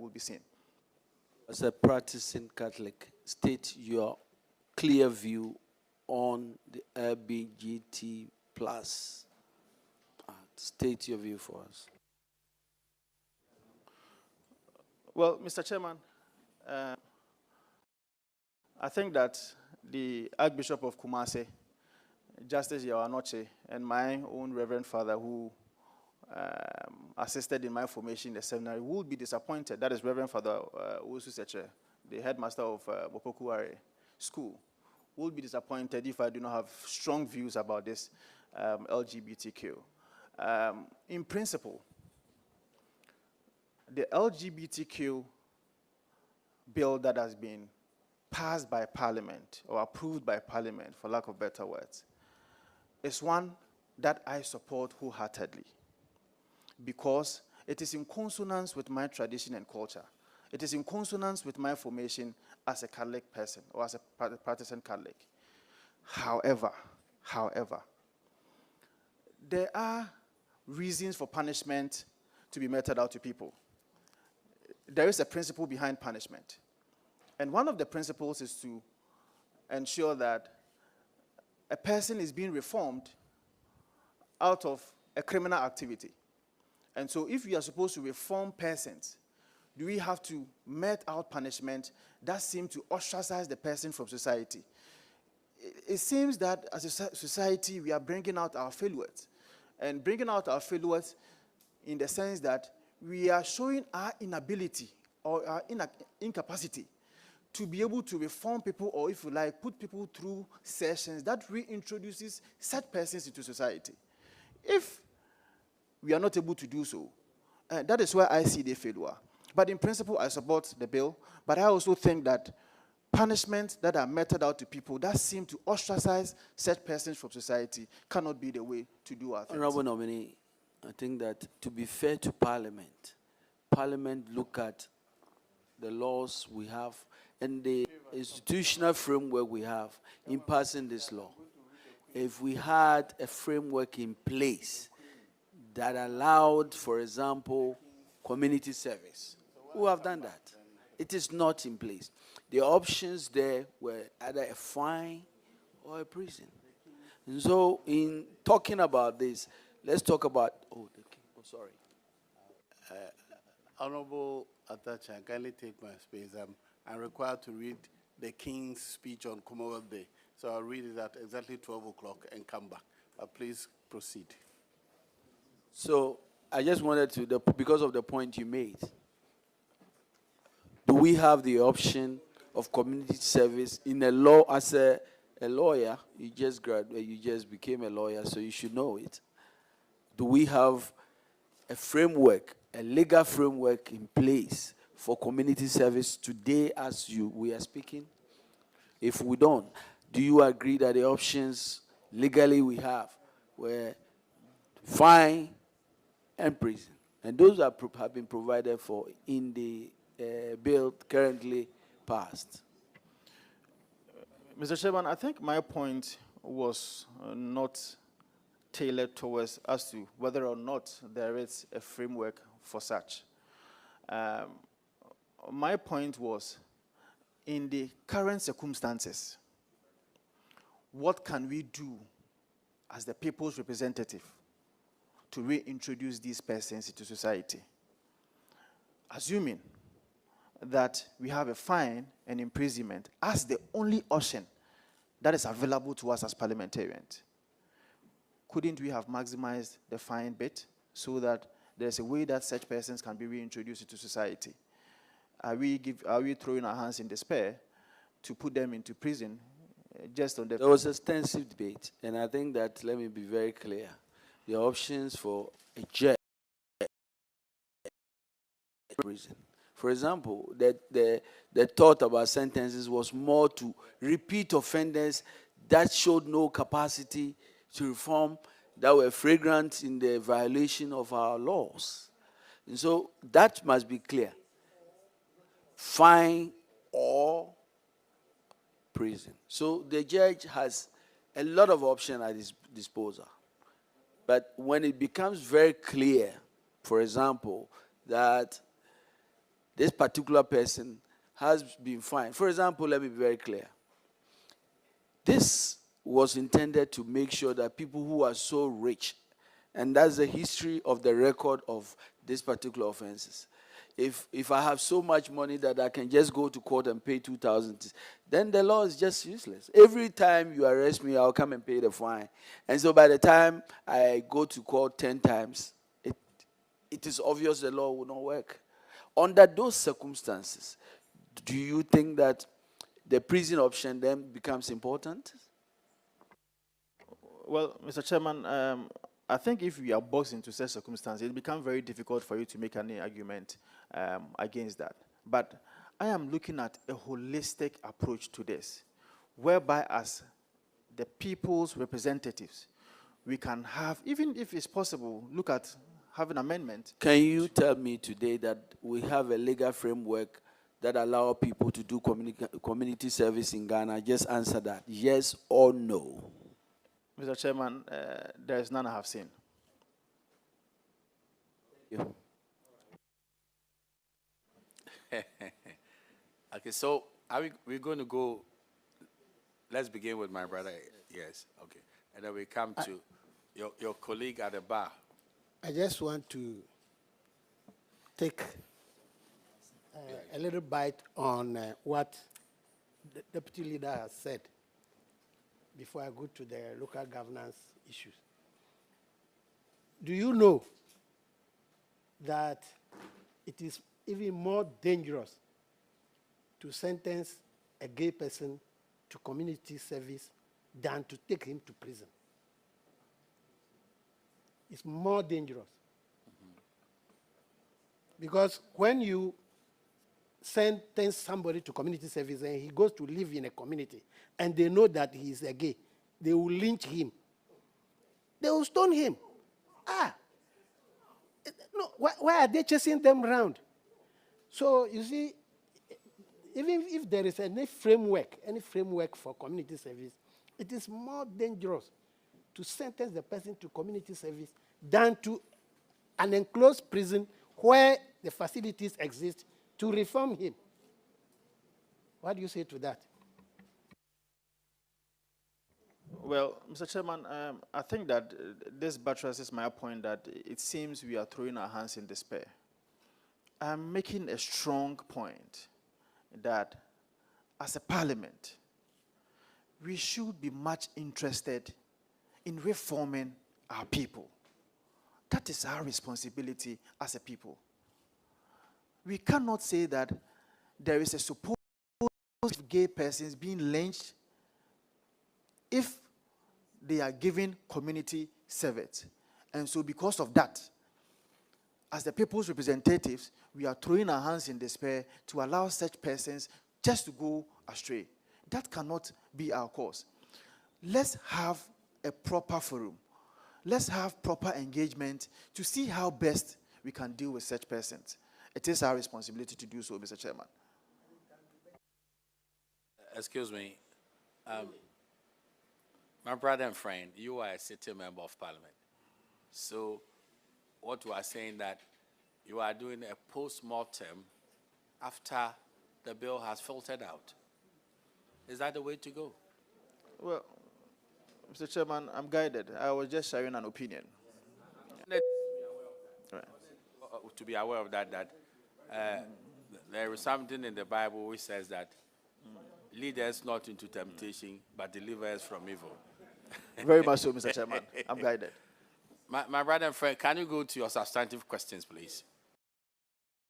will be seen. As a practicing Catholic, state your clear view on the LGBT plus. State your view for us. Well, Mr. Chairman, I think that the Archbishop of Kumasi, Justice Yawanoche, and my own Reverend Father, who assisted in my formation in the seminary, would be disappointed. That is Reverend Father Usu Seche, the headmaster of Bopokuare School, would be disappointed if I do not have strong views about this LGBTQ. In principle, the LGBTQ bill that has been passed by Parliament, or approved by Parliament, for lack of better words, is one that I support wholeheartedly, because it is in consonance with my tradition and culture. It is in consonance with my formation as a Catholic person, or as a practicing Catholic. However, there are reasons for punishment to be meted out to people. There is a principle behind punishment. And one of the principles is to ensure that a person is being reformed out of a criminal activity. And so if we are supposed to reform persons, do we have to mete out punishment that seems to ostracize the person from society? It seems that as a society, we are bringing out our failures. And bringing out our failures in the sense that we are showing our inability or our incapacity to be able to reform people, or if you like, put people through sessions that reintroduces such persons into society. If we are not able to do so, that is where I see the failure. But in principle, I support the bill, but I also think that punishments that are meted out to people that seem to ostracize such persons from society cannot be the way to do our things. Honorable nominee, I think that to be fair to Parliament, Parliament look at the laws we have and the institutional framework we have in passing this law. If we had a framework in place that allowed, for example, community service, we would have done that. It is not in place. The options there were either a fine or a prison. And so in talking about this, let's talk about, sorry. Honorable Atacha, kindly take my space. I'm required to read the King's speech on Commonwealth Day. So I'll read it at exactly 12 o'clock and come back. But please proceed. So I just wanted to, because of the point you made, do we have the option of community service in a law? As a lawyer, you just graduated, you just became a lawyer, so you should know it. Do we have a framework, a legal framework in place for community service today as we are speaking? If we don't, do you agree that the options legally we have were fine and prison? And those have been provided for in the bill currently passed. Mr. Chairman, I think my point was not tailored towards as to whether or not there is a framework for such. My point was, in the current circumstances, what can we do as the people's representative to reintroduce these persons into society? Assuming that we have a fine and imprisonment as the only option that is available to us as parliamentarians, couldn't we have maximized the fine bit so that there's a way that such persons can be reintroduced into society? Are we throwing our hands in despair to put them into prison just on the... There was extensive debate, and I think that, let me be very clear, the options for a judge prison. For example, the thought about sentences was more to repeat offenders that showed no capacity to reform, that were flagrant in the violation of our laws. And so that must be clear. Fine or prison. So the judge has a lot of options at his disposal. But when it becomes very clear, for example, that this particular person has been fined. For example, let me be very clear. This was intended to make sure that people who are so rich, and that's the history of the record of these particular offenses. If I have so much money that I can just go to court and pay 2,000, then the law is just useless. Every time you arrest me, I'll come and pay the fine. And so by the time I go to court 10 times, it is obvious the law will not work. Under those circumstances, do you think that the prison option then becomes important? Well, Mr. Chairman, I think if we are boxed into such circumstances, it becomes very difficult for you to make any argument against that. But I am looking at a holistic approach to this, whereby as the people's representatives, we can have, even if it's possible, look at have an amendment. Can you tell me today that we have a legal framework that allow people to do community service in Ghana? Just answer that, yes or no. Mr. Chairman, there is none I have seen. Yeah. Okay, so we're going to go, let's begin with my brother. Yes, okay. And then we come to your colleague at the bar. I just want to take a little bite on what the deputy leader has said before I go to the local governance issues. Do you know that it is even more dangerous to sentence a gay person to community service than to take him to prison? It's more dangerous. Because when you sentence somebody to community service and he goes to live in a community and they know that he is a gay, they will lynch him. They will stone him. No, why are they chasing them around? So you see, even if there is any framework for community service, it is more dangerous to sentence the person to community service than to an enclosed prison where the facilities exist to reform him. What do you say to that? Well, Mr. Chairman, I think that this buttresses my point that it seems we are throwing our hands in despair. I'm making a strong point that as a parliament, we should be much interested in reforming our people. That is our responsibility as a people. We cannot say that there is a supposed gay persons being lynched if they are given community service. And so because of that, as the people's representatives, we are throwing our hands in despair to allow such persons just to go astray. That cannot be our cause. Let's have a proper forum. Let's have proper engagement to see how best we can deal with such persons. It is our responsibility to do so, Mr. Chairman. Excuse me. My brother and friend, you are a sitting member of parliament. So what you are saying that you are doing a post-mortem after the bill has filtered out. Is that the way to go? Well, Mr. Chairman, I'm guided. I was just sharing an opinion. Right. To be aware of that, there is something in the Bible which says that lead us not into temptation, but deliver us from evil. Very much so, Mr. Chairman. I'm guided. My brother and friend, can you go to your substantive questions, please?